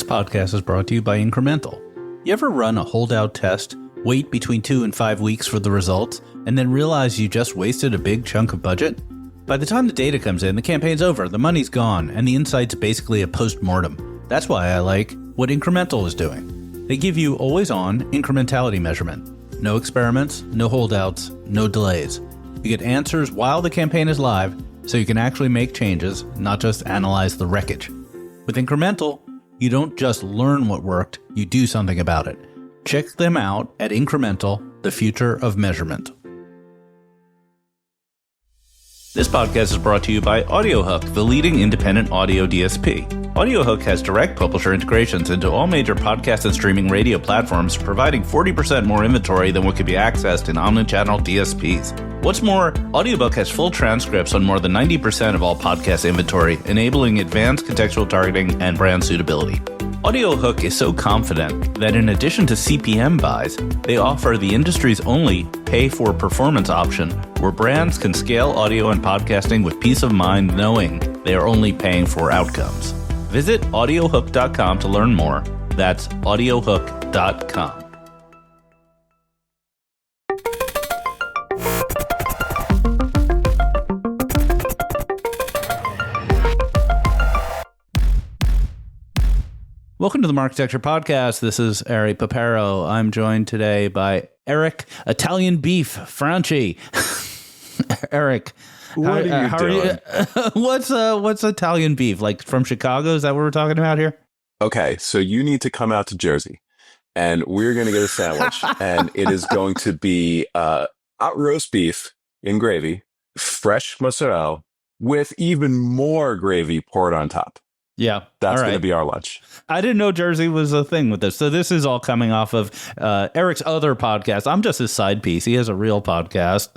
podcast is brought to you by Incremental. You ever run a holdout test, wait between 2 and 5 weeks for the results, and then realize you just wasted a big chunk of budget? By the time the data comes in, the campaign's over, the money's gone, and the insight's basically a post-mortem. That's why I like what Incremental is doing. They give you always-on incrementality measurement. No experiments, no holdouts, no delays. You get answers while the campaign is live, so you can actually make changes, not just analyze the wreckage. With Incremental, you don't just learn what worked, you do something about it. Check them out at Incremental, the future of measurement. This podcast is brought to you by AudioHook, the leading independent audio DSP. AudioHook has direct publisher integrations into all major podcast and streaming radio platforms, providing 40% more inventory than what could be accessed in omnichannel DSPs. What's more, Audiobook has full transcripts on more than 90% of all podcast inventory, enabling advanced contextual targeting and brand suitability. AudioHook is so confident that in addition to CPM buys, they offer the industry's only pay-for-performance option where brands can scale audio and podcasting with peace of mind knowing they are only paying for outcomes. Visit audiohook.com to learn more. That's audiohook.com. Welcome to the Marketecture Podcast. This is Ari Paparo. I'm joined today by Eric, Italian Beef Franchi. Eric, what are you doing? What's Italian beef? Like from Chicago? Is that what we're talking about here? Okay, so you need to come out to Jersey, and we're going to get a sandwich, and it is going to be hot roast beef in gravy, fresh mozzarella, with even more gravy poured on top. Yeah. That's going to be our lunch. I didn't know Jersey was a thing with this. So this is all coming off of Eric's other podcast. I'm just his side piece. He has a real podcast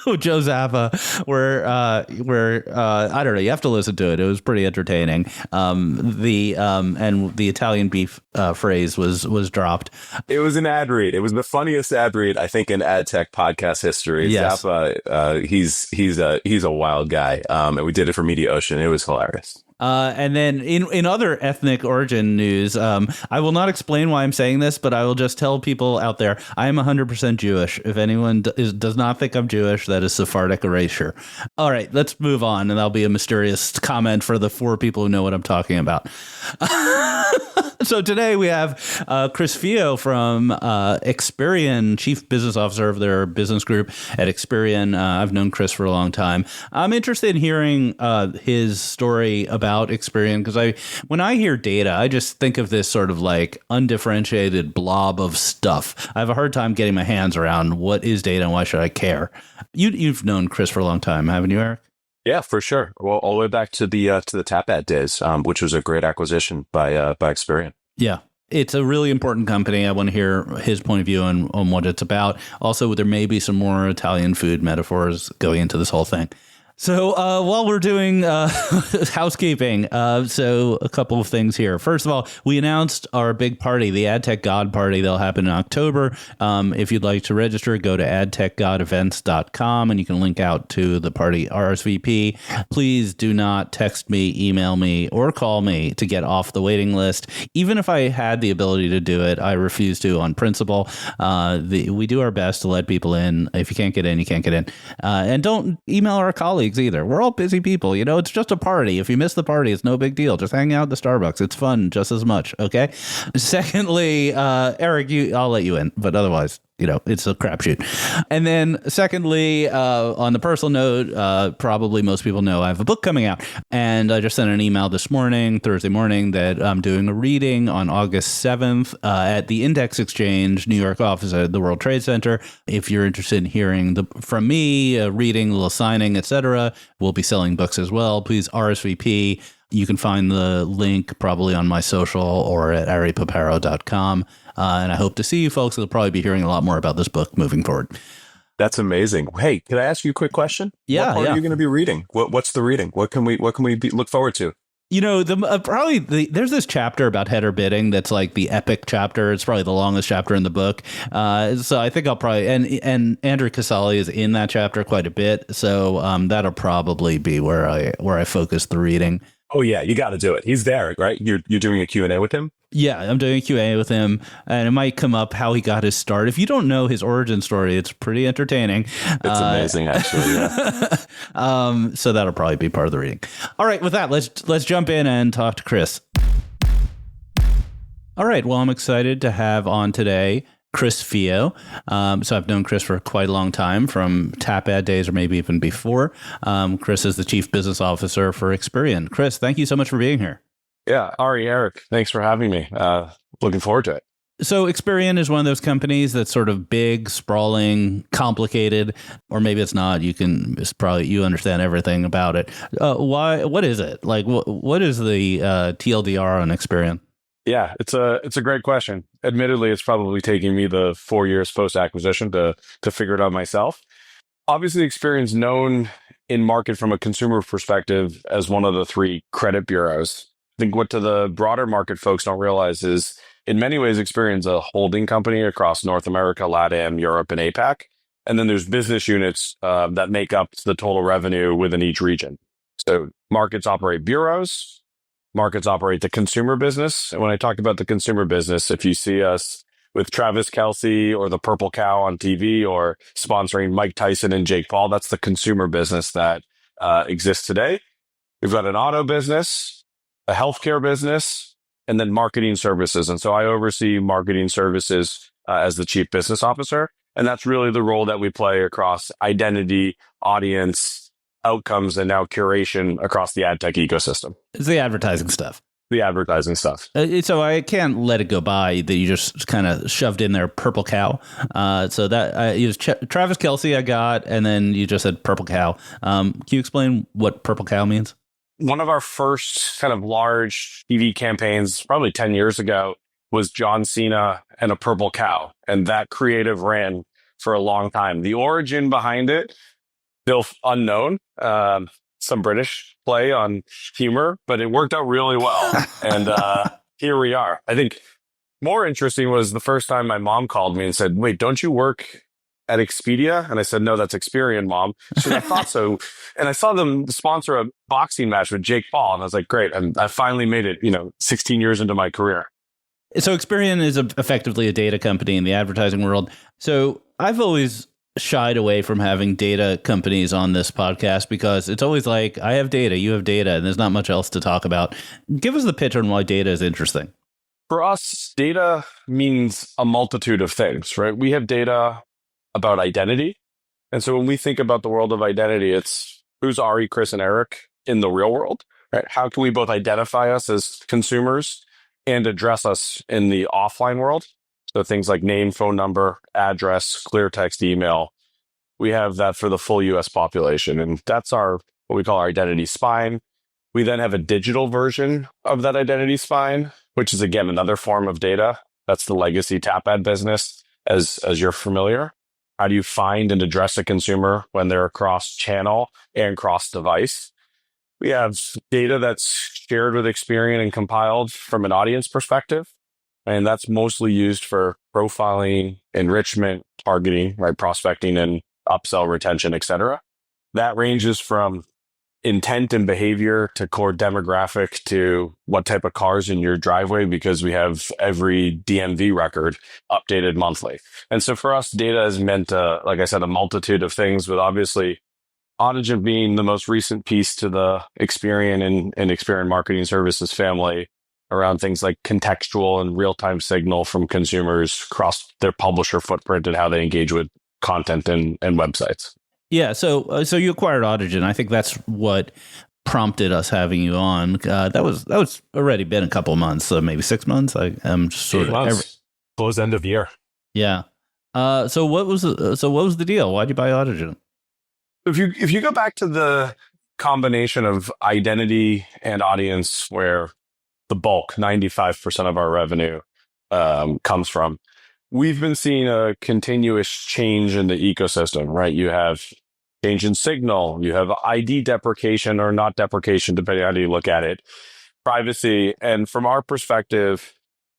with Joe Zappa where I don't know, you have to listen to it. It was pretty entertaining. And the Italian beef phrase was dropped. It was an ad read. It was the funniest ad read, I think, in ad tech podcast history. Yes. Zappa, he's a wild guy. And we did it for Media Ocean. It was hilarious. And then in other ethnic origin news, I will not explain why I'm saying this, but I will just tell people out there, I am 100% Jewish. If anyone does not think I'm Jewish, that is Sephardic erasure. All right, let's move on. And that'll be a mysterious comment for the 4 people who know what I'm talking about. So today we have Chris Feo from Experian, Chief Business Officer of their business group at Experian. I've known Chris for a long time. I'm interested in hearing his story about Experian because when I hear data, I just think of this sort of like undifferentiated blob of stuff. I have a hard time getting my hands around what is data and why should I care. You've known Chris for a long time, haven't you, Eric? Yeah, for sure. Well, all the way back to the TapAd days, which was a great acquisition by Experian. Yeah. It's a really important company. I want to hear his point of view on what it's about. Also, there may be some more Italian food metaphors going into this whole thing. So while we're doing housekeeping, so a couple of things here. First of all, we announced our big party, the AdTech God Party. That'll happen in October. If you'd like to register, go to adtechgodevents.com and you can link out to the party RSVP. Please do not text me, email me, or call me to get off the waiting list. Even if I had the ability to do it, I refuse to on principle. We do our best to let people in. If you can't get in, you can't get in. And don't email our colleagues either. We're all busy people. It's just a party. If you miss the party, it's no big deal. Just hang out at the Starbucks. It's fun just as much. Okay. Secondly, Eric, I'll let you in, but otherwise, it's a crapshoot. And then secondly, on the personal note, probably most people know I have a book coming out. And I just sent an email this morning, Thursday morning, that I'm doing a reading on August 7th at the Index Exchange, New York office at the World Trade Center. If you're interested in hearing from me, reading, a little signing, etc., we'll be selling books as well. Please RSVP. You can find the link probably on my social or at aripaparo.com. And I hope to see you folks. You'll probably be hearing a lot more about this book moving forward. That's amazing. Hey, can I ask you a quick question? Yeah. What part are you going to be reading? What's the reading? What can we look forward to? There's this chapter about header bidding that's like the epic chapter. It's probably the longest chapter in the book. So I think I'll probably and Andrew Casali is in that chapter quite a bit. So that'll probably be where I focus the reading. Oh yeah, you got to do it. He's there, right? You're doing a Q&A with him? Yeah, I'm doing a Q&A with him, and it might come up how he got his start. If you don't know his origin story, it's pretty entertaining. It's amazing, actually. Yeah. So that'll probably be part of the reading. All right, with that, let's jump in and talk to Chris. All right, well, I'm excited to have on today Chris Feo. So I've known Chris for quite a long time, from Tap Ad days or maybe even before. Chris is the Chief Business Officer for Experian. Chris, thank you so much for being here. Yeah, Ari, Eric, thanks for having me. Looking forward to it. So Experian is one of those companies that's sort of big, sprawling, complicated, or maybe it's not. You understand everything about it. What is it? Like, what is the TLDR on Experian? Yeah, it's a great question. Admittedly, it's probably taking me the 4 years post acquisition to figure it out myself. Obviously, Experian's known in market from a consumer perspective as one of the three credit bureaus. I think what to the broader market folks don't realize is, in many ways, Experian's a holding company across North America, LATAM, Europe, and APAC. And then there's business units that make up the total revenue within each region. So markets operate bureaus, markets operate the consumer business. And when I talk about the consumer business, if you see us with Travis Kelce or the Purple Cow on TV or sponsoring Mike Tyson and Jake Paul, that's the consumer business that exists today. We've got an auto business, a healthcare business, and then marketing services. And so I oversee marketing services as the Chief Business Officer. And that's really the role that we play across identity, audience, outcomes, and now curation across the ad tech ecosystem. It's the advertising stuff. The advertising stuff. So I can't let it go by that you just kind of shoved in there Purple Cow. So that it was Travis Kelce I got, and then you just said Purple Cow. Can you explain what Purple Cow means? One of our first kind of large TV campaigns, probably 10 years ago, was John Cena and a purple cow. And that creative ran for a long time. The origin behind it, still unknown. Some British play on humor, but it worked out really well. And here we are. I think more interesting was the first time my mom called me and said, "Wait, don't you work at Expedia?" And I said, "No, that's Experian, Mom." She said, "I thought so." And I saw them sponsor a boxing match with Jake Paul. And I was like, great. And I finally made it, 16 years into my career. So Experian is effectively a data company in the advertising world. So I've always shied away from having data companies on this podcast because it's always like, I have data, you have data, and there's not much else to talk about. Give us the pitch on why data is interesting. For us, data means a multitude of things, right? We have data about identity. And so when we think about the world of identity, it's who's Ari, Chris, and Eric in the real world, right? How can we both identify us as consumers and address us in the offline world? So things like name, phone number, address, clear text, email. We have that for the full US population. And that's what we call our identity spine. We then have a digital version of that identity spine, which is, again, another form of data. That's the legacy Tap Ad business, as you're familiar. How do you find and address a consumer when they're across channel and cross device? We have data that's shared with Experian and compiled from an audience perspective. And that's mostly used for profiling, enrichment, targeting, right? Prospecting and upsell, retention, et cetera. That ranges from intent and behavior to core demographic to what type of cars in your driveway, because we have every DMV record updated monthly. And so for us, data is meant to, like I said, a multitude of things, with obviously Audigent being the most recent piece to the Experian and Experian Marketing Services family around things like contextual and real-time signal from consumers across their publisher footprint and how they engage with content and websites. Yeah, so you acquired Audigent. I think that's what prompted us having you on. That was already been a couple of months, so maybe 6 months. I'm sort 8 months. Close end of year. Yeah. So what was the deal? Why'd you buy Audigent? If you go back to the combination of identity and audience, where the bulk, 95% of our revenue comes from, we've been seeing a continuous change in the ecosystem, right? You have change in signal, you have ID deprecation or not deprecation, depending on how you look at it, privacy. And from our perspective,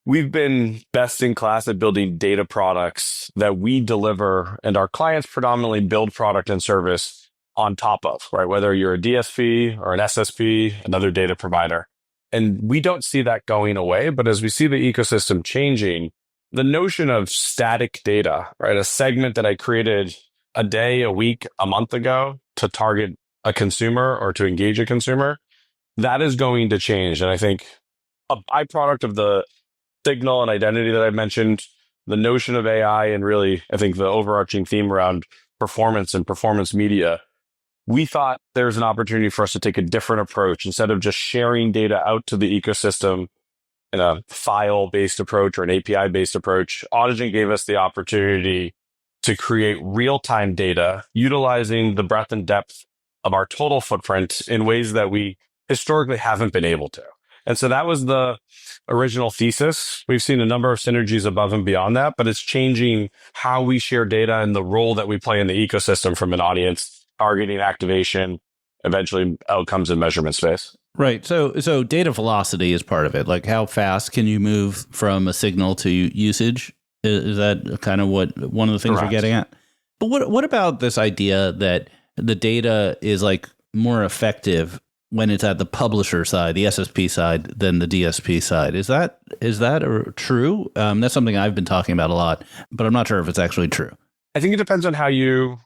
we've been best in class at building data products that we deliver, and our clients predominantly build product and service on top of, right? Whether you're a DSP or an SSP, another data provider. And we don't see that going away. But as we see the ecosystem changing, the notion of static data, right? A segment that I created a day, a week, a month ago to target a consumer or to engage a consumer, that is going to change. And I think a byproduct of the signal and identity that I mentioned, the notion of AI, and really, I think the overarching theme around performance and performance media, we thought there's an opportunity for us to take a different approach. Instead of just sharing data out to the ecosystem in a file-based approach or an API-based approach, Audigent gave us the opportunity to create real-time data utilizing the breadth and depth of our total footprint in ways that we historically haven't been able to. And so that was the original thesis. We've seen a number of synergies above and beyond that, but it's changing how we share data and the role that we play in the ecosystem from an audience targeting, activation, eventually outcomes and measurement space. Right. So data velocity is part of it. Like how fast can you move from a signal to usage? Is that kind of what one of the things Correct. we're getting at? But what about this idea that the data is like more effective when it's at the publisher side, the SSP side, than the DSP side? Is that true? That's something I've been talking about a lot, but I'm not sure if it's actually true. I think it depends on how you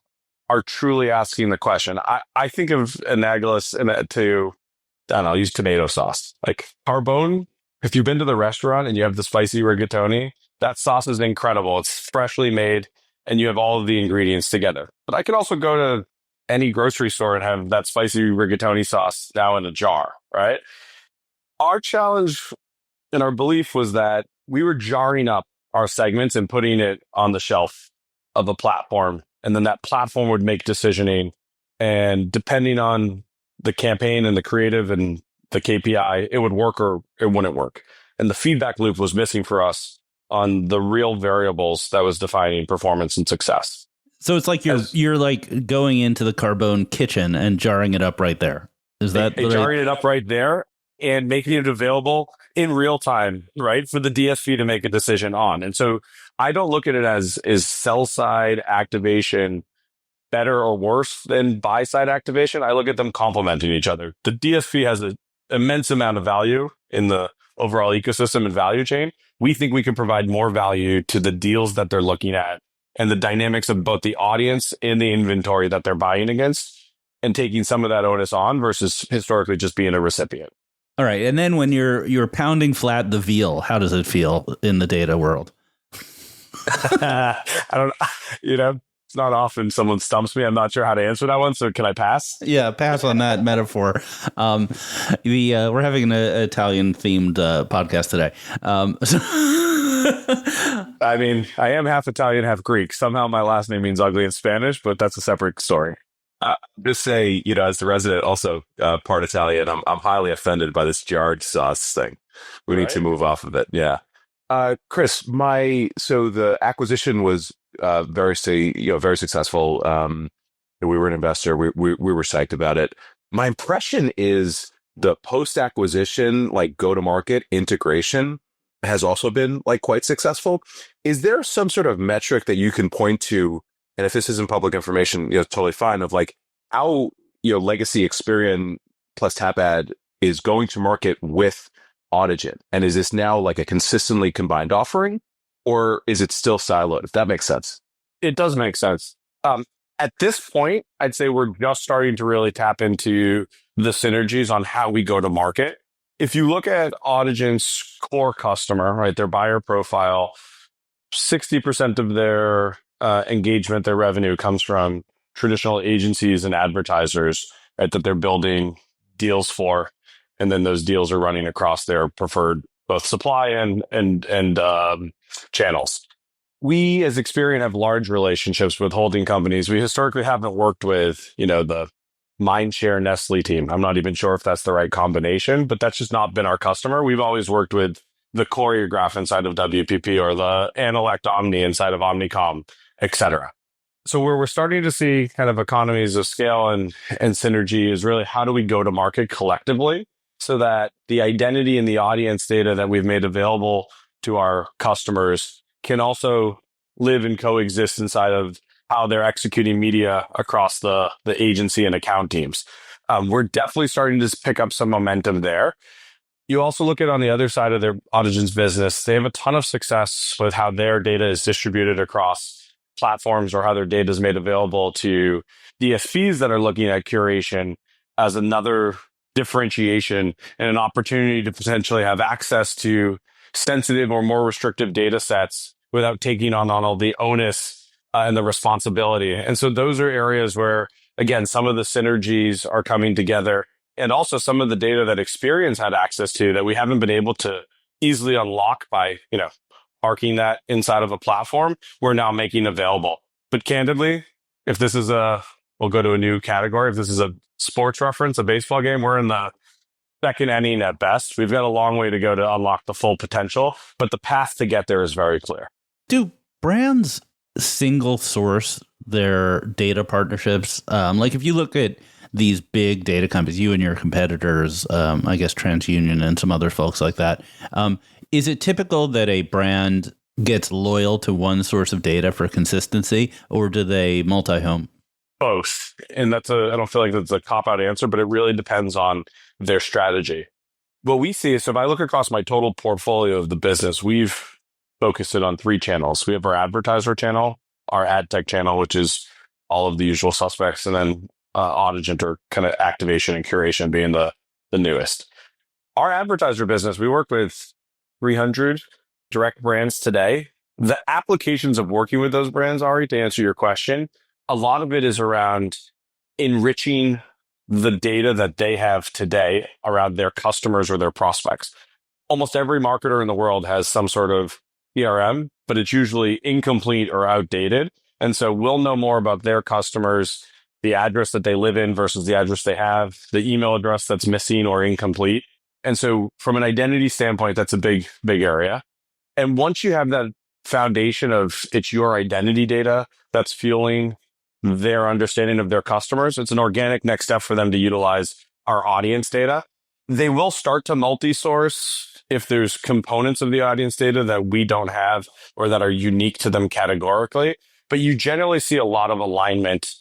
are truly asking the question. I think of analogous to, I don't know, use tomato sauce. Like Carbone, if you've been to the restaurant and you have the spicy rigatoni, that sauce is incredible. It's freshly made and you have all of the ingredients together. But I could also go to any grocery store and have that spicy rigatoni sauce now in a jar, right? Our challenge and our belief was that we were jarring up our segments and putting it on the shelf of a platform. And then that platform would make decisioning. And depending on the campaign and the creative and the KPI, it would work or it wouldn't work. And the feedback loop was missing for us on the real variables that was defining performance and success. So it's like you're like going into the Carbone kitchen and jarring it up right there. Is that jarring it up right there and making it available in real time, right, for the DSP to make a decision on? And so I don't look at it as is sell side activation better or worse than buy side activation. I look at them complementing each other. The DSP has an immense amount of value in the overall ecosystem and value chain. We think we can provide more value to the deals that they're looking at and the dynamics of both the audience and the inventory that they're buying against, and taking some of that onus on versus historically just being a recipient. All right. And then when you're pounding flat the veal, how does it feel in the data world? I don't know. It's not often someone stumps me. I'm not sure how to answer that one. So can I pass? Yeah, pass on that metaphor. We're having an Italian themed podcast today. I mean, I am half Italian, half Greek. Somehow my last name means ugly in Spanish, but that's a separate story. Just say, as the resident, also part Italian, I'm highly offended by this jarred sauce thing. We need to move off of it. Yeah. Chris, so the acquisition was very successful. We were an investor. We were psyched about it. My impression is the post-acquisition, like go-to-market integration has also been like quite successful. Is there some sort of metric that you can point to? And if this isn't public information, totally fine, of like how, legacy Experian plus Tapad is going to market with Audigent. And is this now like a consistently combined offering, or is it still siloed? If that makes sense. It does make sense. At this point, I'd say we're just starting to really tap into the synergies on how we go to market. If you look at Audigent's core customer, right, their buyer profile, 60% of their engagement, their revenue comes from traditional agencies and advertisers, right, that they're building deals for. And then those deals are running across their preferred both supply and channels. We as Experian have large relationships with holding companies. We historically haven't worked with, the Mindshare Nestle team. I'm not even sure if that's the right combination, but that's just not been our customer. We've always worked with the Choreograph inside of WPP or the Analect Omni inside of Omnicom, et cetera. So where we're starting to see kind of economies of scale and synergy is really how do we go to market collectively so that the identity and the audience data that we've made available to our customers can also live and coexist inside of how they're executing media across the agency and account teams. We're definitely starting to pick up some momentum there. You also look at on the other side of their Audigent's business, they have a ton of success with how their data is distributed across platforms or how their data is made available to DSPs that are looking at curation as another differentiation and an opportunity to potentially have access to sensitive or more restrictive data sets without taking on all the onus and the responsibility. And so those are areas where, again, some of the synergies are coming together, and also some of the data that Experian's had access to that we haven't been able to easily unlock by, parking that inside of a platform, we're now making available. But candidly, if this is we'll go to a new category. If this is a sports reference, a baseball game, we're in the second inning at best. We've got a long way to go to unlock the full potential, but the path to get there is very clear. Do brands single source their data partnerships? Like if you look at these big data companies, you and your competitors, I guess TransUnion and some other folks like that, is it typical that a brand gets loyal to one source of data for consistency, or do they multi-home? Both. And I don't feel like that's a cop-out answer, but it really depends on their strategy. What we see is, so if I look across my total portfolio of the business, we've focused it on 3 channels. We have our advertiser channel, our ad tech channel, which is all of the usual suspects, and then Audigent, or kind of activation and curation, being the newest. Our advertiser business, we work with 300 direct brands today. The applications of working with those brands, Ari, to answer your question, a lot of it is around enriching the data that they have today around their customers or their prospects. Almost every marketer in the world has some sort of CRM, but it's usually incomplete or outdated. And so we'll know more about their customers, the address that they live in versus the address they have, the email address that's missing or incomplete. And so from an identity standpoint, that's a big, big area. And once you have that foundation of it's your identity data that's fueling their understanding of their customers, it's an organic next step for them to utilize our audience data. They will start to multi-source if there's components of the audience data that we don't have or that are unique to them categorically. But you generally see a lot of alignment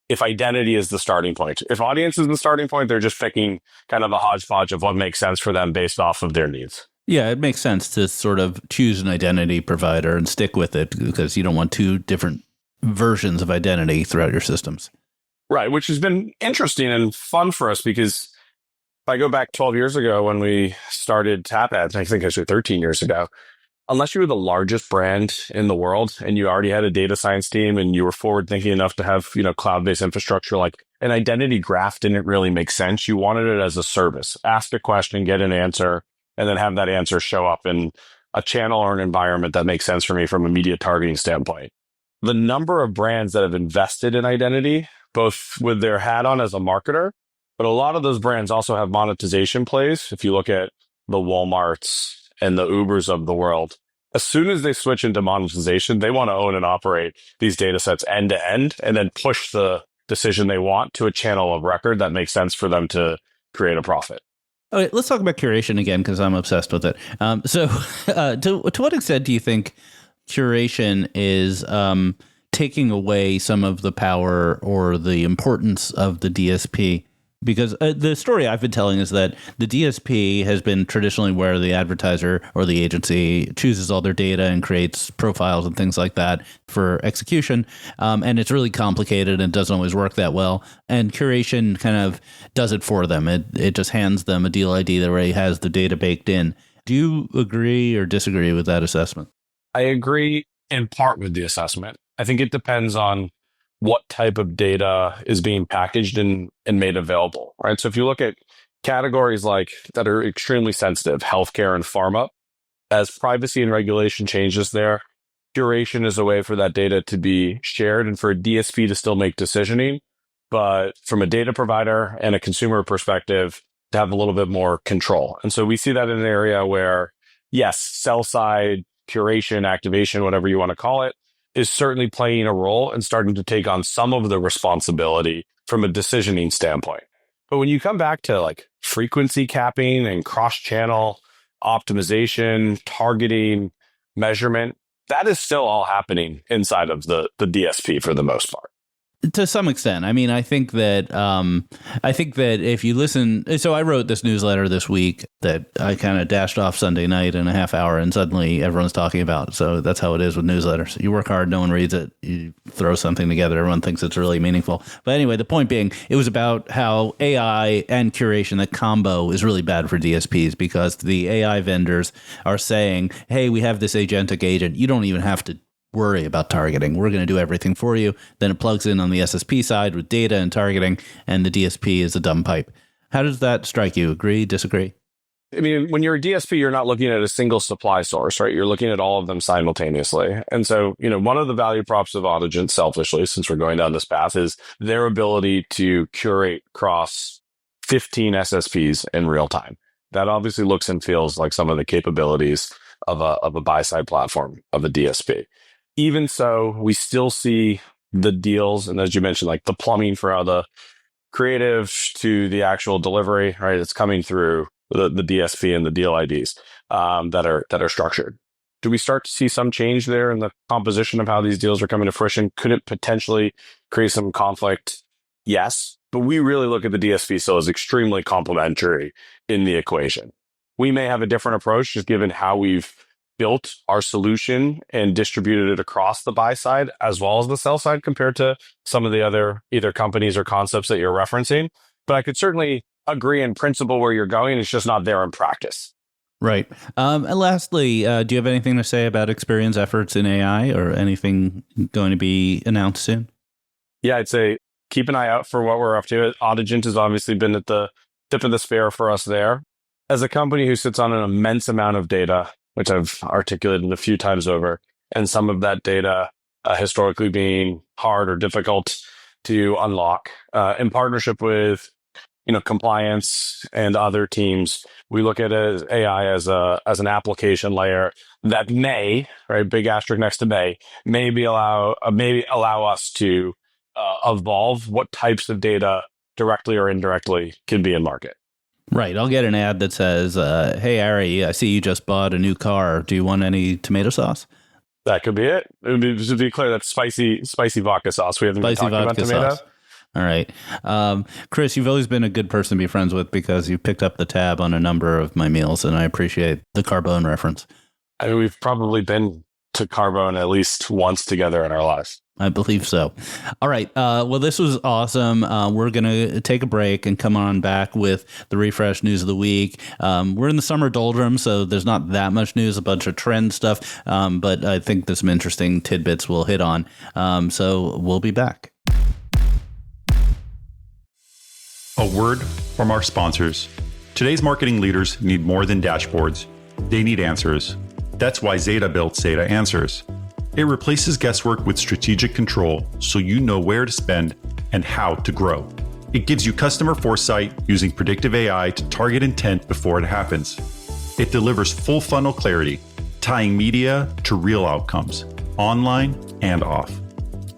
if identity is the starting point. If audience is the starting point, they're just picking kind of a hodgepodge of what makes sense for them based off of their needs. Yeah, it makes sense to sort of choose an identity provider and stick with it because you don't want 2 different versions of identity throughout your systems. Right, which has been interesting and fun for us because if I go back 12 years ago when we started Tap Ads, I think actually 13 years ago, unless you were the largest brand in the world and you already had a data science team and you were forward thinking enough to have, cloud-based infrastructure, like an identity graph didn't really make sense. You wanted it as a service. Ask a question, get an answer, and then have that answer show up in a channel or an environment that makes sense for me from a media targeting standpoint. The number of brands that have invested in identity, both with their hat on as a marketer, but a lot of those brands also have monetization plays. If you look at the Walmarts and the Ubers of the world, as soon as they switch into monetization, they want to own and operate these data sets end to end and then push the decision they want to a channel of record that makes sense for them to create a profit. Okay, let's talk about curation again because I'm obsessed with it. To what extent do you think curation is taking away some of the power or the importance of the DSP? Because the story I've been telling is that the DSP has been traditionally where the advertiser or the agency chooses all their data and creates profiles and things like that for execution. And it's really complicated and doesn't always work that well. And curation kind of does it for them. It just hands them a deal ID that already has the data baked in. Do you agree or disagree with that assessment? I agree in part with the assessment. I think it depends on what type of data is being packaged and made available, right? So if you look at categories like that are extremely sensitive, healthcare and pharma, as privacy and regulation changes there, curation is a way for that data to be shared and for a DSP to still make decisioning, but from a data provider and a consumer perspective, to have a little bit more control. And so we see that in an area where, yes, sell side, curation, activation, whatever you want to call it, is certainly playing a role and starting to take on some of the responsibility from a decisioning standpoint. But when you come back to like frequency capping and cross-channel optimization, targeting, measurement, that is still all happening inside of the DSP for the most part. To some extent. I mean, I think that if you listen, so I wrote this newsletter this week that I kind of dashed off Sunday night in a half hour, and suddenly everyone's talking about it. So that's how it is with newsletters. You work hard, no one reads it. You throw something together, everyone thinks it's really meaningful. But anyway, the point being, it was about how AI and curation, that combo, is really bad for DSPs because the AI vendors are saying, hey, we have this agentic agent. You don't even have to worry about targeting. We're going to do everything for you. Then it plugs in on the SSP side with data and targeting, and the DSP is a dumb pipe. How does that strike you? Agree, disagree? I mean, when you're a DSP, you're not looking at a single supply source, right? You're looking at all of them simultaneously. And so, one of the value props of Audigent, selfishly, since we're going down this path, is their ability to curate across 15 SSPs in real time. That obviously looks and feels like some of the capabilities of a buy-side platform of a DSP. Even so, we still see the deals, and as you mentioned, like the plumbing for how the creative to the actual delivery, right? It's coming through the DSP and the deal IDs that are structured. Do we start to see some change there in the composition of how these deals are coming to fruition? Could it potentially create some conflict? Yes, but we really look at the DSP still as extremely complementary in the equation. We may have a different approach just given how we've built our solution and distributed it across the buy side as well as the sell side compared to some of the other either companies or concepts that you're referencing. But I could certainly agree in principle where you're going. It's just not there in practice. Right. And lastly, do you have anything to say about Experian's efforts in AI or anything going to be announced soon? Yeah, I'd say keep an eye out for what we're up to. Audigent has obviously been at the tip of the spear for us there. As a company who sits on an immense amount of data, which I've articulated a few times over, and some of that data historically being hard or difficult to unlock. In partnership with, compliance and other teams, we look at it as AI as an application layer that may, right, big asterisk next to may allow us to evolve what types of data directly or indirectly can be in market. Right. I'll get an ad that says, hey, Ari, I see you just bought a new car. Do you want any tomato sauce? That could be it. Just to be clear, that's spicy vodka sauce. We haven't been talking about tomato. Sauce. All right. Chris, you've always been a good person to be friends with because you picked up the tab on a number of my meals, and I appreciate the Carbone reference. I mean, we've probably been to Carbone at least once together in our lives. I believe so. All right. Well, this was awesome. We're going to take a break and come on back with the refresh news of the week. We're in the summer doldrums, so there's not that much news, a bunch of trend stuff. But I think there's some interesting tidbits we'll hit on. So we'll be back. A word from our sponsors. Today's marketing leaders need more than dashboards. They need answers. That's why Zeta built Zeta Answers. It replaces guesswork with strategic control so you know where to spend and how to grow. It gives you customer foresight using predictive AI to target intent before it happens. It delivers full funnel clarity, tying media to real outcomes, online and off.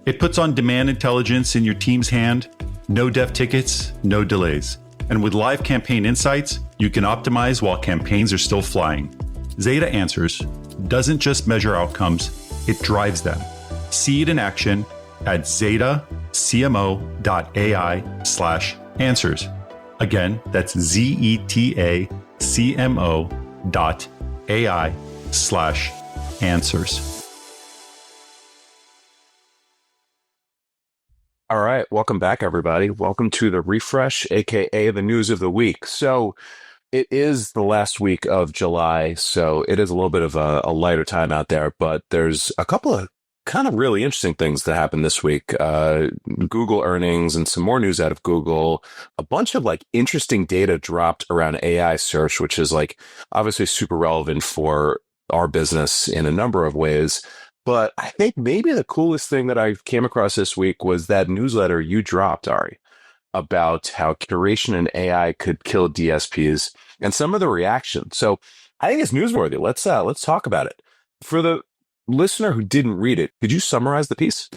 It puts on-demand intelligence in your team's hand, no dev tickets, no delays. And with live campaign insights, you can optimize while campaigns are still flying. Zeta Answers doesn't just measure outcomes, it drives them. See it in action at zetacmo.ai/answers. Again, that's zetacmo.ai/answers. All right. Welcome back, everybody. Welcome to the refresh, aka the news of the week. So it is the last week of July, so it is a little bit of a lighter time out there, but there's a couple of kind of really interesting things that happened this week. Google earnings and some more news out of Google. A bunch of interesting data dropped around AI search, which is obviously super relevant for our business in a number of ways. But I think maybe the coolest thing that I came across this week was that newsletter you dropped, Ari, about how curation and AI could kill DSPs and some of the reactions. So I think it's newsworthy. Let's talk about it. For the listener who didn't read it, could you summarize the piece?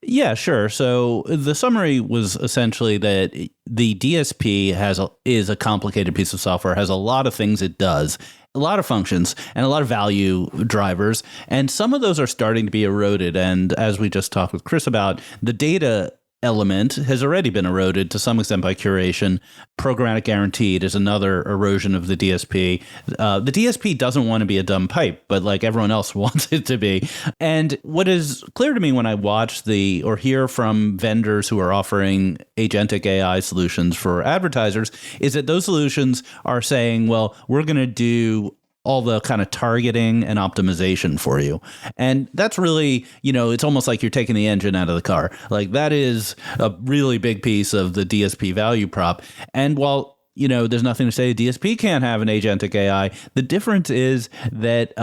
Yeah, sure. So the summary was essentially that the DSP is a complicated piece of software, has a lot of things it does, a lot of functions and a lot of value drivers. And some of those are starting to be eroded. And as we just talked with Chris about, the data element has already been eroded to some extent by curation. Programmatic guaranteed is another erosion of the DSP. The DSP doesn't want to be a dumb pipe, but like everyone else wants it to be. And what is clear to me when I watch or hear from vendors who are offering agentic AI solutions for advertisers is that those solutions are saying, well, we're going to do all the kind of targeting and optimization for you. And that's really, it's almost like you're taking the engine out of the car. Like that is a really big piece of the DSP value prop. And while, there's nothing to say a DSP can't have an agentic AI, the difference is that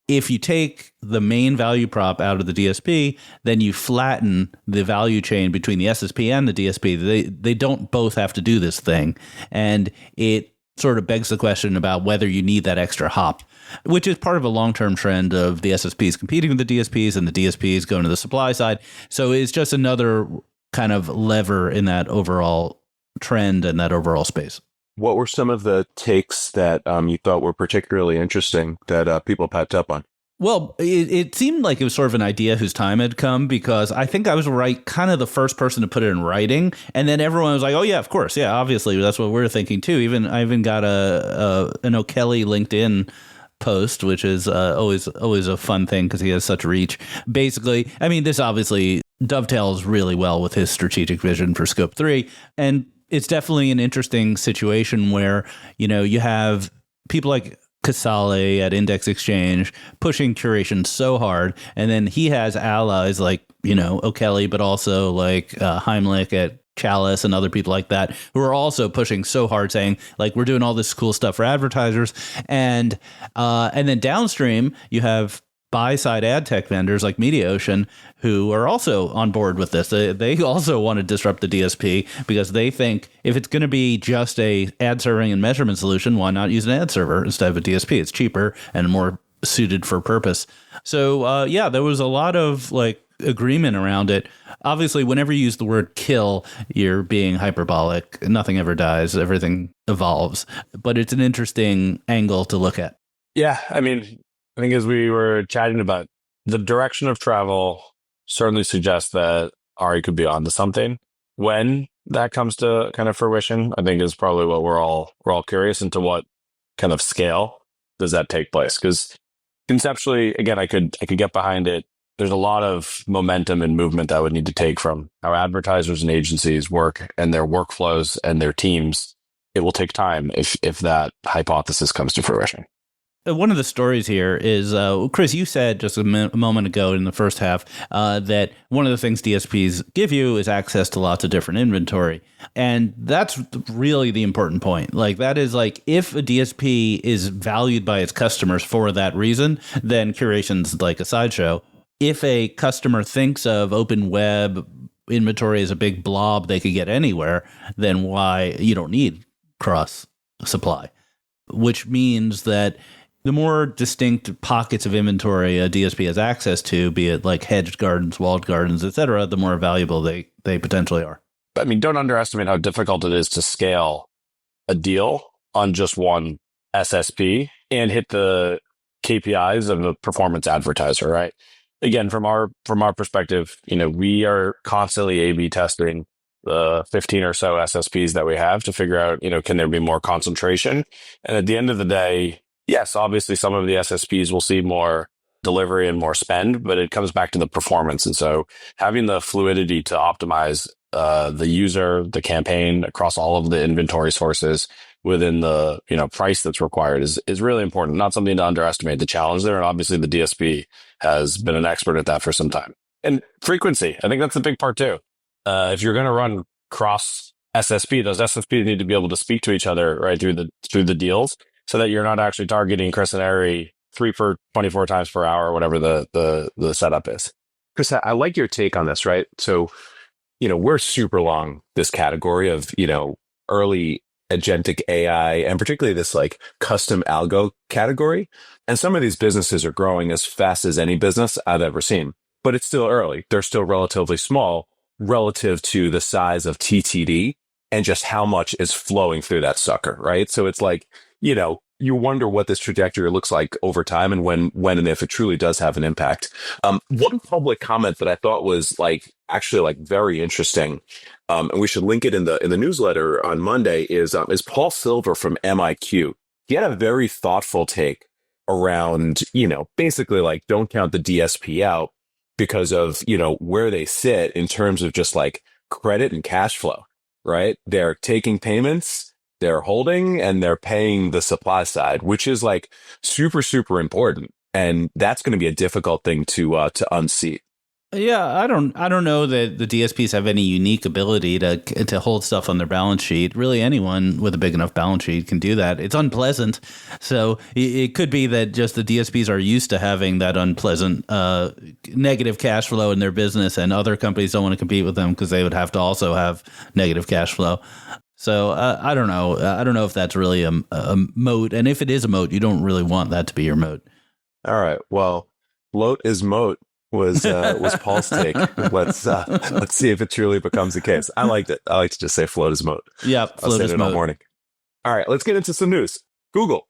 if you take the main value prop out of the DSP, then you flatten the value chain between the SSP and the DSP. They don't both have to do this thing. And it sort of begs the question about whether you need that extra hop, which is part of a long-term trend of the SSPs competing with the DSPs and the DSPs going to the supply side. So it's just another kind of lever in that overall trend and that overall space. What were some of the takes that you thought were particularly interesting that people piped up on? Well, it seemed like it was sort of an idea whose time had come, because I think I was kind of the first person to put it in writing. And then everyone was like, oh, yeah, of course. Yeah, obviously, that's what we're thinking, too. I even got an O'Kelly LinkedIn post, which is always a fun thing because he has such reach. Basically, I mean, this obviously dovetails really well with his strategic vision for Scope 3. And it's definitely an interesting situation where, you have people like Casale at Index Exchange pushing curation so hard, and then he has allies like O'Kelly, but also like Heimlich at Chalice and other people like that who are also pushing so hard, saying like we're doing all this cool stuff for advertisers, and then downstream you have buy-side ad tech vendors like MediaOcean who are also on board with this. They also want to disrupt the DSP because they think if it's going to be just a ad serving and measurement solution, why not use an ad server instead of a DSP? It's cheaper and more suited for purpose. So there was a lot of like agreement around it. Obviously, whenever you use the word kill, you're being hyperbolic. Nothing ever dies. Everything evolves. But it's an interesting angle to look at. Yeah, I mean, I think as we were chatting about, the direction of travel certainly suggests that Ari could be onto something. When that comes to kind of fruition, I think is probably what we're all curious into. What kind of scale does that take place? Because conceptually, again, I could get behind it. There's a lot of momentum and movement that would need to take from how advertisers and agencies work and their workflows and their teams. It will take time if that hypothesis comes to fruition. One of the stories here is, Chris, you said just a moment ago in the first half that one of the things DSPs give you is access to lots of different inventory. And that's really the important point. Like that is like if a DSP is valued by its customers for that reason, then curation's like a sideshow. If a customer thinks of open web inventory as a big blob they could get anywhere, then why you don't need cross supply, which means that the more distinct pockets of inventory a DSP has access to, be it like hedged gardens, walled gardens, et cetera, the more valuable they potentially are. I mean, don't underestimate how difficult it is to scale a deal on just one SSP and hit the KPIs of a performance advertiser, right? Again, from our perspective, we are constantly A/B testing the 15 or so SSPs that we have to figure out, can there be more concentration? And at the end of the day, yes, obviously some of the SSPs will see more delivery and more spend, but it comes back to the performance. And so having the fluidity to optimize the user, the campaign across all of the inventory sources within the price that's required is really important. Not something to underestimate the challenge there. And obviously the DSP has been an expert at that for some time. And frequency, I think that's a big part too. If you're going to run cross SSP, those SSPs need to be able to speak to each other right through the deals, so that you're not actually targeting Chris and Ari 3 for 24 times per hour, or whatever the setup is. Chris, I like your take on this, right? So, we're super long this category of, early agentic AI, and particularly this like custom algo category. And some of these businesses are growing as fast as any business I've ever seen, but it's still early. They're still relatively small relative to the size of TTD and just how much is flowing through that sucker, right? So it's like, you wonder what this trajectory looks like over time and when and if it truly does have an impact. One public comment that I thought was actually very interesting, and we should link it in the newsletter on Monday, is Paul Silver from MIQ. He had a very thoughtful take around, basically don't count the DSP out because of, where they sit in terms of just credit and cash flow, right? They're taking payments, they're holding, and they're paying the supply side, which is super, super important. And that's going to be a difficult thing to unseat. Yeah, I don't know that the DSPs have any unique ability to hold stuff on their balance sheet. Really, anyone with a big enough balance sheet can do that. It's unpleasant, so it could be that just the DSPs are used to having that unpleasant negative cash flow in their business, and other companies don't want to compete with them because they would have to also have negative cash flow. So I don't know. I don't know if that's really a moat, and if it is a moat, you don't really want that to be your moat. All right. Well, float is moat was Paul's take. Let's see if it truly becomes the case. I liked it. I like to just say float is moat. Yeah, float is moat all morning. All right, let's get into some news. Google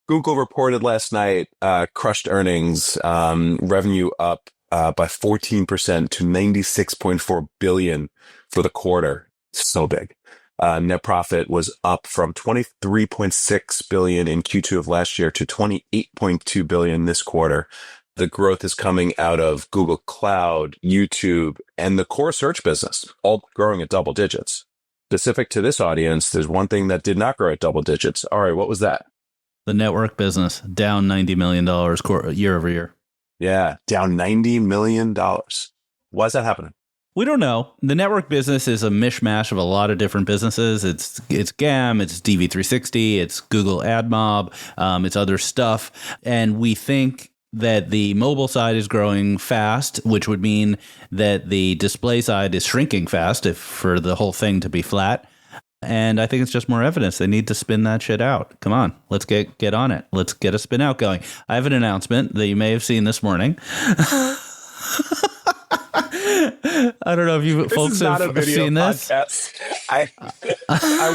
reported last night, crushed earnings, revenue up by 14% to $96.4 billion for the quarter. So big. Net profit was up from $23.6 billion in Q2 of last year to $28.2 billion this quarter. The growth is coming out of Google Cloud, YouTube, and the core search business, all growing at double digits. Specific to this audience, there's one thing that did not grow at double digits. All right, what was that? The network business, down $90 million year over year. Yeah, down $90 million. Why is that happening? We don't know. The network business is a mishmash of a lot of different businesses. It's GAM, it's DV360, it's Google AdMob, it's other stuff. And we think that the mobile side is growing fast, which would mean that the display side is shrinking fast for the whole thing to be flat. And I think it's just more evidence. They need to spin that shit out. Come on, let's get on it. Let's get a spin out going. I have an announcement that you may have seen this morning. I don't know if you folks have seen this. I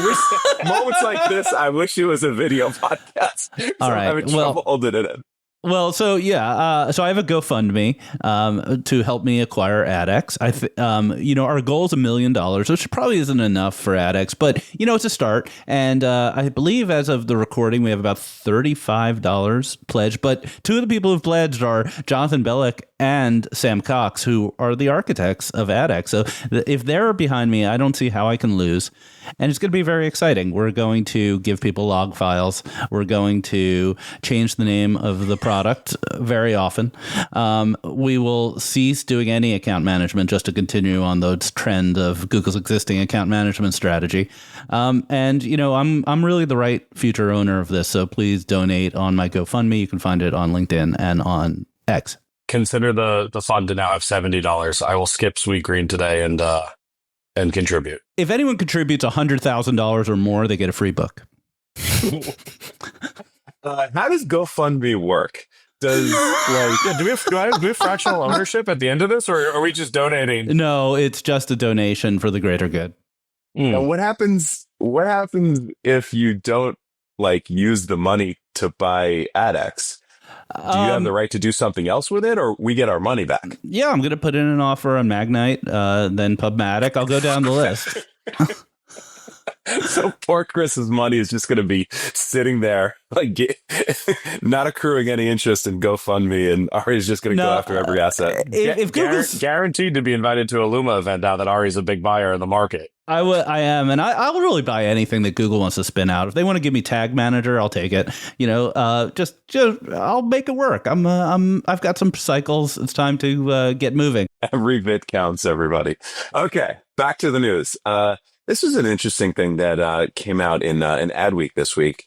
wish moments like this. I wish it was a video podcast. All right. I'm having trouble holding it in. Well, so yeah, so I have a GoFundMe to help me acquire AdX. Our goal is $1 million, which probably isn't enough for AdX, but it's a start. And I believe as of the recording, we have about $35 pledged. But two of the people who've pledged are Jonathan Bellick and Sam Cox, who are the architects of AdX. So if they're behind me, I don't see how I can lose. And it's going to be very exciting. We're going to give people log files. We're going to change the name of the product very often. We will cease doing any account management just to continue on the trend of Google's existing account management strategy. I'm really the right future owner of this. So please donate on my GoFundMe. You can find it on LinkedIn and on X. Consider the fund to now have $70. I will skip Sweetgreen today and contribute. If anyone contributes $100,000 or more, they get a free book. How does GoFundMe work? Do we have fractional ownership at the end of this, or are we just donating? No, it's just a donation for the greater good. Now, what happens if you don't use the money to buy AdX? Do you have the right to do something else with it, or we get our money back? Yeah, I'm going to put in an offer on Magnite, then Pubmatic. I'll go down the list. So poor Chris's money is just going to be sitting there, not accruing any interest in GoFundMe, and Ari's just going to go after every asset. If Google's guaranteed to be invited to a Luma event now that Ari's a big buyer in the market. I am, and I'll really buy anything that Google wants to spin out. If they want to give me Tag Manager, I'll take it. Just I'll make it work. I've got some cycles. It's time to get moving. Every bit counts, everybody. Okay, back to the news. This was an interesting thing that came out in Adweek this week.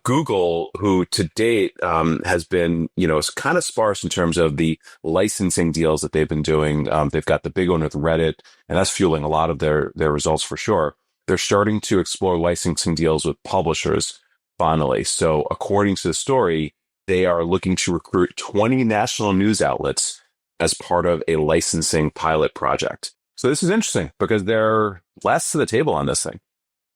Google, who to date has been, kind of sparse in terms of the licensing deals that they've been doing. They've got the big one with Reddit, and that's fueling a lot of their results for sure. They're starting to explore licensing deals with publishers finally. So according to the story, they are looking to recruit 20 national news outlets as part of a licensing pilot project. So this is interesting because they're last to the table on this thing.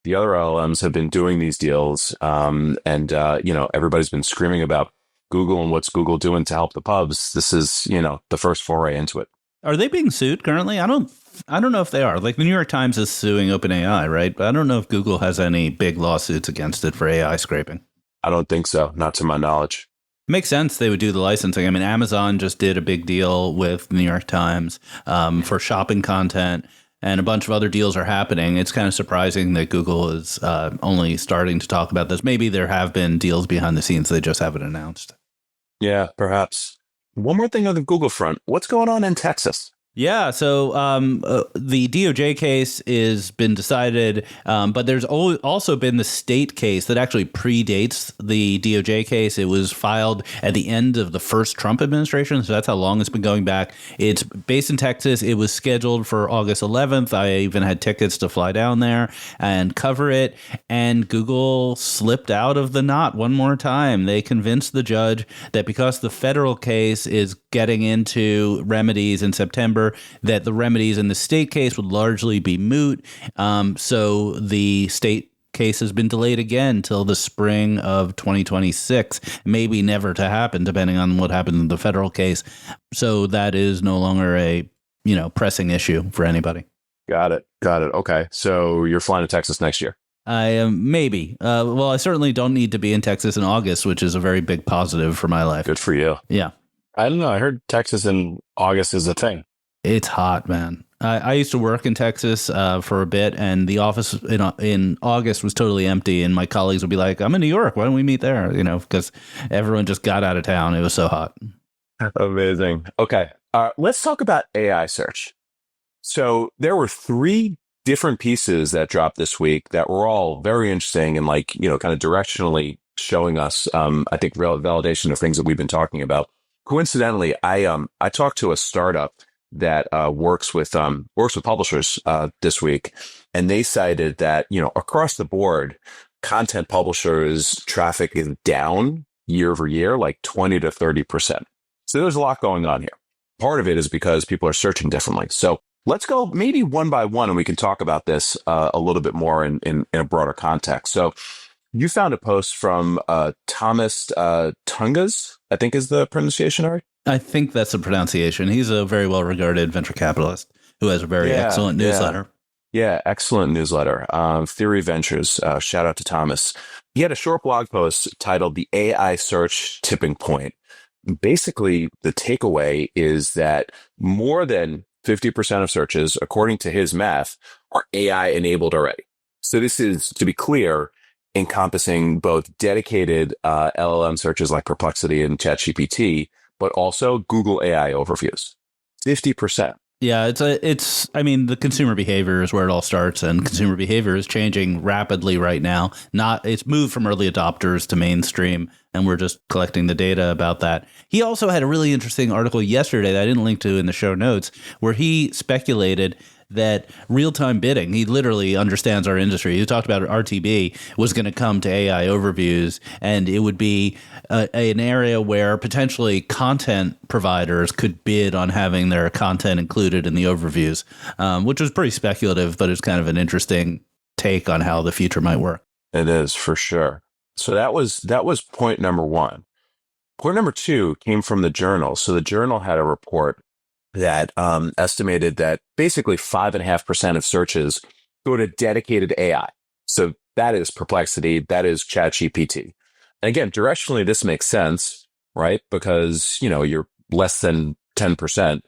the other LLMs have been doing these deals, everybody's been screaming about Google and what's Google doing to help the pubs. This is, the first foray into it. Are they being sued currently? I don't know if they are. Like the New York Times is suing OpenAI, right? But I don't know if Google has any big lawsuits against it for AI scraping. I don't think so, not to my knowledge. Makes sense they would do the licensing. I mean, Amazon just did a big deal with the New York Times for shopping content, and a bunch of other deals are happening. It's kind of surprising that Google is only starting to talk about this. Maybe there have been deals behind the scenes they just haven't announced. Yeah, perhaps. One more thing on the Google front. What's going on in Texas? Yeah, so the DOJ case has been decided, but there's also been the state case that actually predates the DOJ case. It was filed at the end of the first Trump administration, so that's how long it's been going back. It's based in Texas. It was scheduled for August 11th. I even had tickets to fly down there and cover it, and Google slipped out of the knot one more time. They convinced the judge that because the federal case is getting into remedies in September, that the remedies in the state case would largely be moot. So the state case has been delayed again till the spring of 2026, maybe never to happen, depending on what happens in the federal case. So that is no longer a pressing issue for anybody. Got it. Okay. So you're flying to Texas next year? I am maybe. Well, I certainly don't need to be in Texas in August, which is a very big positive for my life. Good for you. Yeah. I don't know. I heard Texas in August is a thing. It's hot, man. I used to work in Texas for a bit, and the office in August was totally empty. And my colleagues would be like, "I'm in New York. Why don't we meet there?" Because everyone just got out of town. It was so hot. Amazing. Okay. Let's talk about AI search. So there were 3 different pieces that dropped this week that were all very interesting and kind of directionally showing us, I think, real validation of things that we've been talking about. Coincidentally, I talked to a startup that works with publishers this week, and they cited that across the board, content publishers traffic is down year over year, like 20 to 30%. So there's a lot going on here. Part of it is because people are searching differently. So let's go maybe one by one, and we can talk about this a little bit more in a broader context. So you found a post from Thomas Tungas, I think is the pronunciation, Ari? I think that's the pronunciation. He's a very well-regarded venture capitalist who has a very excellent newsletter. Yeah, excellent newsletter. Theory Ventures. Shout out to Thomas. He had a short blog post titled "The AI Search Tipping Point." Basically, the takeaway is that more than 50% of searches, according to his math, are AI enabled already. So this is, to be clear, encompassing both dedicated LLM searches like Perplexity and ChatGPT, but also Google AI overviews. 50%. Yeah, I mean, the consumer behavior is where it all starts, and consumer behavior is changing rapidly right now. It's moved from early adopters to mainstream, and we're just collecting the data about that. He also had a really interesting article yesterday that I didn't link to in the show notes, where he speculated that real-time bidding, he literally understands our industry. He talked about RTB was going to come to AI overviews, and it would be an area where potentially content providers could bid on having their content included in the overviews, which was pretty speculative, but it's kind of an interesting take on how the future might work. It is, for sure. So that was point number 1. Point number 2 came from the Journal. So the Journal had a report that estimated that basically 5.5% of searches go to dedicated AI. So that is Perplexity, that is ChatGPT. And again, directionally, this makes sense, right? Because, you're less than 10%,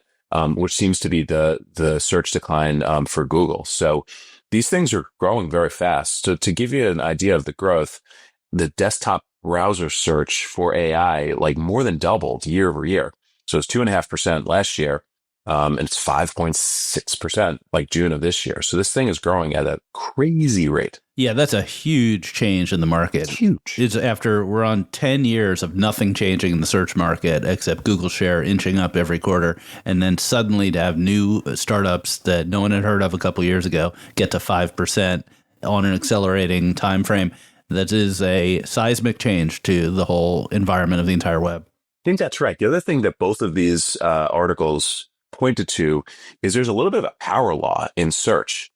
which seems to be the search decline for Google. So these things are growing very fast. So to give you an idea of the growth, the desktop browser search for AI more than doubled year over year. So it's 2.5% last year. And it's 5.6% June of this year. So this thing is growing at a crazy rate. Yeah, that's a huge change in the market. It's huge. It's after we're on 10 years of nothing changing in the search market except Google share inching up every quarter. And then suddenly to have new startups that no one had heard of a couple years ago get to 5% on an accelerating time frame. That is a seismic change to the whole environment of the entire web. I think that's right. The other thing that both of these articles pointed to is there's a little bit of a power law in search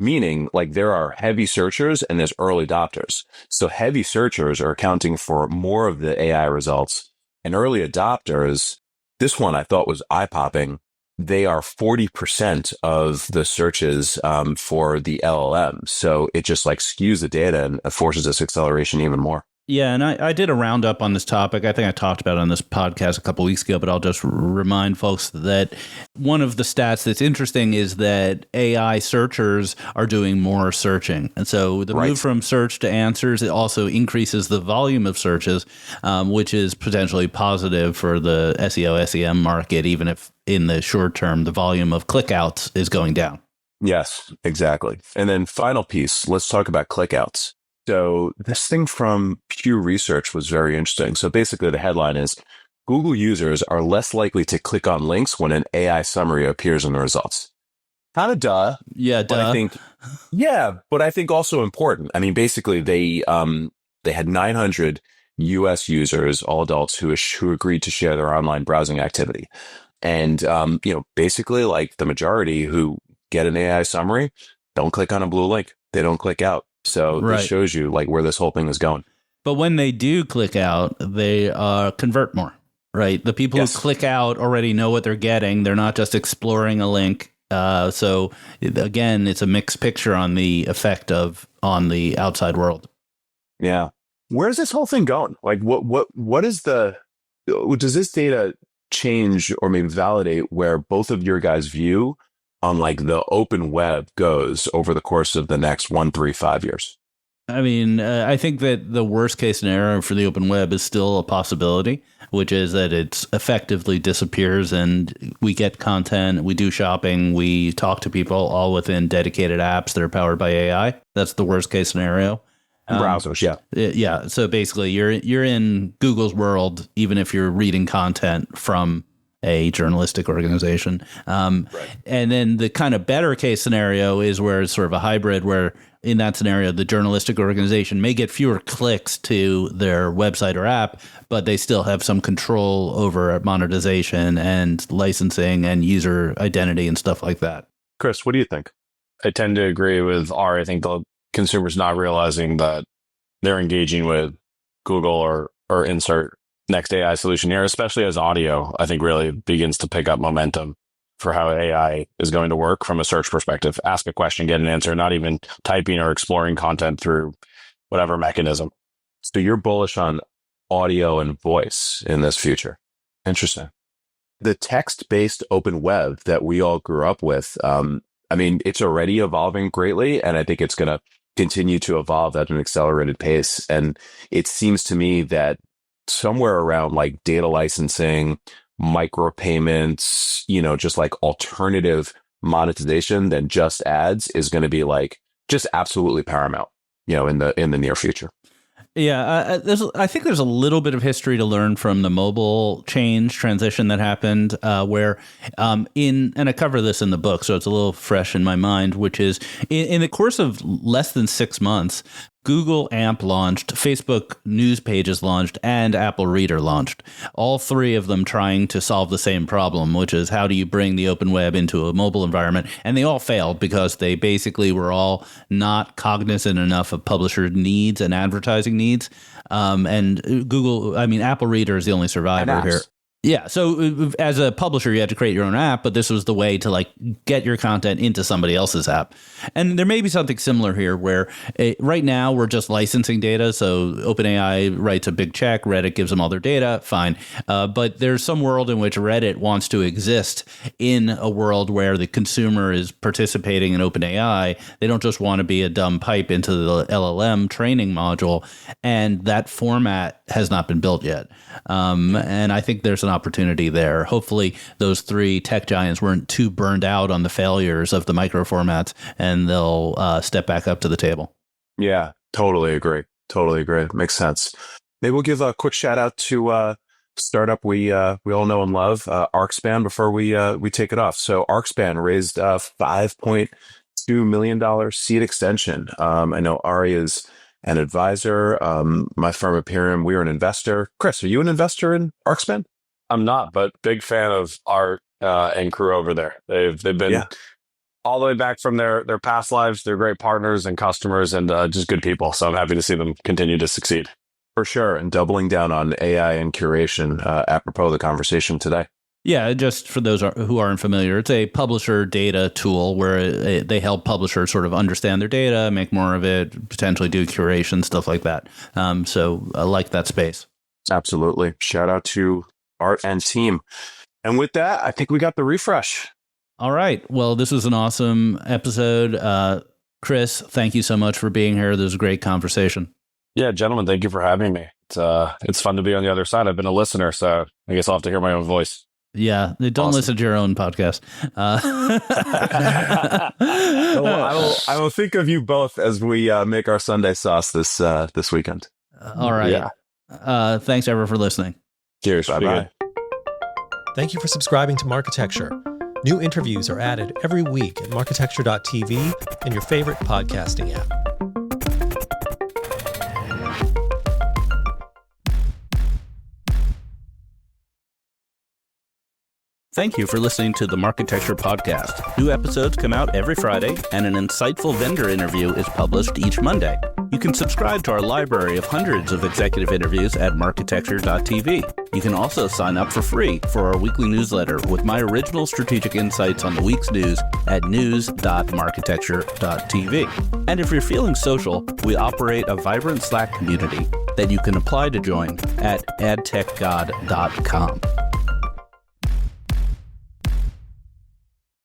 meaning like there are heavy searchers and there's early adopters. So heavy searchers are accounting for more of the AI results, and early adopters, this one I thought was eye-popping. They are 40% of the searches for the LLM. So it just like skews the data and forces this acceleration even more. Yeah, and I did a roundup on this topic. I think I talked about it on this podcast a couple weeks ago, but I'll just remind folks that one of the stats that's interesting is that AI searchers are doing more searching. And so the move from search to answers, it also increases the volume of searches, which is potentially positive for the SEO, SEM market, even if in the short term, the volume of clickouts is going down. Yes, exactly. And then final piece, let's talk about clickouts. So this thing from Pew Research was very interesting. So basically the headline is Google users are less likely to click on links when an AI summary appears in the results. Kind of duh. Yeah, but I think, but I think also important. I mean, basically they had 900 US users, all adults who agreed to share their online browsing activity. And, basically like the majority who get an AI summary don't click on a blue link. They don't click out. So this shows you like where this whole thing is going. But when they do click out, they convert more, right? The people who click out already know what they're getting. They're not just exploring a link. So again, it's a mixed picture on the effect on the outside world. Yeah. Where's this whole thing going? Like what is does this data change or maybe validate where both of your guys' view on like the open web goes over the course of the next 1, 3, 5 years? I mean, I think that the worst case scenario for the open web is still a possibility, which is that it effectively disappears and we get content, we do shopping, we talk to people all within dedicated apps that are powered by AI. That's the worst case scenario. Browsers, yeah. So basically, you're in Google's world, even if you're reading content from a journalistic organization. And then the kind of better case scenario is where it's sort of a hybrid, where in that scenario, the journalistic organization may get fewer clicks to their website or app, but they still have some control over monetization and licensing and user identity and stuff like that. Chris, what do you think? I tend to agree with Ari. I think the consumer's not realizing that they're engaging with Google or insert next AI solution here, especially as audio, I think really begins to pick up momentum for how AI is going to work from a search perspective. Ask a question, get an answer, not even typing or exploring content through whatever mechanism. So you're bullish on audio and voice in this future. Interesting. The text-based open web that we all grew up with, it's already evolving greatly, and I think it's going to continue to evolve at an accelerated pace. And it seems to me that somewhere around like data licensing, micropayments, just like alternative monetization than just ads is going to be like just absolutely paramount, in the near future. Yeah, I think there's a little bit of history to learn from the mobile transition that happened, where and I cover this in the book, so it's a little fresh in my mind, which is in the course of less than 6 months, Google AMP launched, Facebook News Pages launched, and Apple Reader launched. All three of them trying to solve the same problem, which is how do you bring the open web into a mobile environment? And they all failed because they basically were all not cognizant enough of publisher needs and advertising needs. And Apple Reader is the only survivor here. Yeah. So as a publisher, you had to create your own app, but this was the way to like get your content into somebody else's app. And there may be something similar here where right now we're just licensing data. So OpenAI writes a big check, Reddit gives them all their data, fine. But there's some world in which Reddit wants to exist in a world where the consumer is participating in OpenAI. They don't just want to be a dumb pipe into the LLM training module. And that format has not been built yet. And I think there's an opportunity there. Hopefully those three tech giants weren't too burned out on the failures of the micro formats and they'll step back up to the table. Yeah, totally agree. Makes sense. Maybe we'll give a quick shout out to startup we all know and love, ArcSpan, before we take it off. So ArcSpan raised $5.2 million seed extension. I know Ari is an advisor. My firm Imperium, we're an investor. Chris, are you an investor in ArcSpan? I'm not, but big fan of Art and crew over there. They've been all the way back from their past lives. They're great partners and customers and just good people. So I'm happy to see them continue to succeed. For sure. And doubling down on AI and curation, apropos of the conversation today. Yeah, just for those who aren't familiar, it's a publisher data tool where they help publishers sort of understand their data, make more of it, potentially do curation, stuff like that. So I like that space. Absolutely. Shout out to Art and team. And with that, I think we got the refresh. All right. Well, this was an awesome episode. Chris, thank you so much for being here. This was a great conversation. Yeah, gentlemen, thank you for having me. It's fun to be on the other side. I've been a listener, so I guess I'll have to hear my own voice. Yeah, don't listen to your own podcast. I will think of you both as we make our Sunday sauce this weekend. All right. Yeah. Thanks, everyone, for listening. Cheers. Bye-bye. Thank you for subscribing to Marketecture. New interviews are added every week at marketecture.tv and your favorite podcasting app. Thank you for listening to the Marketecture Podcast. New episodes come out every Friday, and an insightful vendor interview is published each Monday. You can subscribe to our library of hundreds of executive interviews at marketecture.tv. You can also sign up for free for our weekly newsletter with my original strategic insights on the week's news at news.marketecture.tv. And if you're feeling social, we operate a vibrant Slack community that you can apply to join at adtechgod.com.